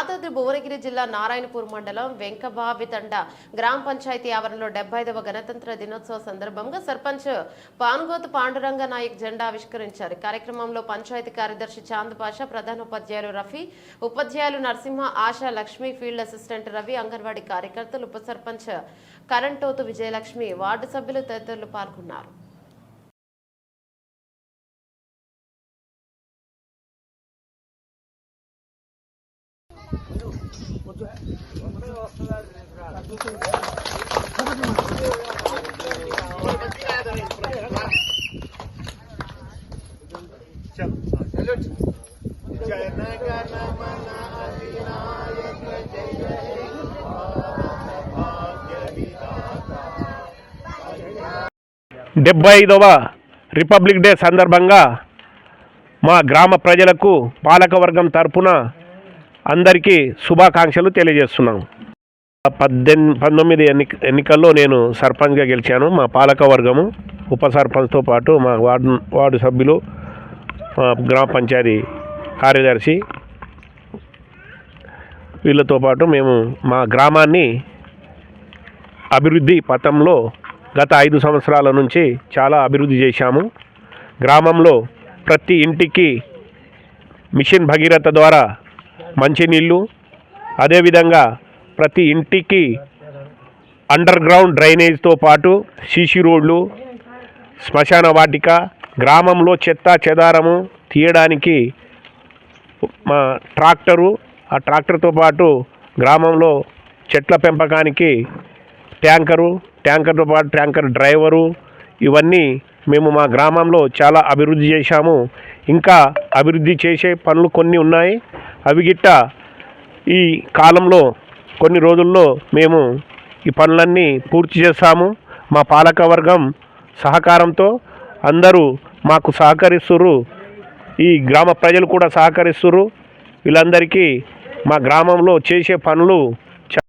యాదాద్రి భువనగిరి జిల్లా నారాయణపూర్ మండలం వెంకబావితండ గ్రామ పంచాయతీ ఆవరణలో 75వ గణతంత్ర దినోత్సవ సందర్భంగా సర్పంచ్ పాన్గోతు పాండురంగ నాయక్ జెండా ఆవిష్కరించారు. కార్యక్రమంలో పంచాయతీ కార్యదర్శి చాంద్ పాషా, ప్రధాన ఉపాధ్యాయులు రఫీ, ఉపాధ్యాయులు నరసింహ, ఆశా, లక్ష్మి, ఫీల్డ్ అసిస్టెంట్ రవి, అంగన్వాడీ కార్యకర్తలు, ఉప సర్పంచ్ కరెంటోతు విజయలక్ష్మి, వార్డు సభ్యులు తదితరులు పాల్గొన్నారు. డెబ్బై 75వ రిపబ్లిక్ డే సందర్భంగా మా గ్రామ ప్రజలకు పాలకవర్గం తరపున అందరికీ శుభాకాంక్షలు తెలియజేస్తున్నాం. 19 ఎన్నికల్లో నేను సర్పంచ్గా గెలిచాను. మా పాలకవర్గము, ఉప సర్పంచ్తో పాటు మా వార్డు సభ్యులు, మా గ్రామ పంచాయతీ కార్యదర్శి, వీళ్ళతో పాటు మేము మా గ్రామాన్ని అభివృద్ధి పథంలో గత 5 సంవత్సరాల నుంచి చాలా అభివృద్ధి చేశాము. గ్రామంలో ప్రతి ఇంటికి మిషన్ భగీరథ ద్వారా మంచినీళ్ళు, అదేవిధంగా ప్రతి ఇంటికి అండర్ గ్రౌండ్ డ్రైనేజ్తో పాటు సీసీ రోడ్లు, శ్మశాన వాటిక, గ్రామంలో చెత్త చెదారము తీయడానికి మా ట్రాక్టరు, ఆ ట్రాక్టర్తో పాటు గ్రామంలో చెట్ల పెంపకానికి ట్యాంకర్తో పాటు ట్యాంకర్ డ్రైవరు, ఇవన్నీ మేము మా గ్రామంలో చాలా అభివృద్ధి చేశాము. ఇంకా అభివృద్ధి చేసే పనులు కొన్ని ఉన్నాయి. అవి గిట్ట ఈ కాలంలో కొన్ని రోజుల్లో మేము ఈ పనులన్నీ పూర్తి చేస్తాము. మా పాలకవర్గం సహకారంతో అందరూ మాకు సహకరిస్తుర్రు. ఈ గ్రామ ప్రజలు కూడా సహకరిస్తుర్రు. వీళ్ళందరికీ మా గ్రామంలో చేసే పనులు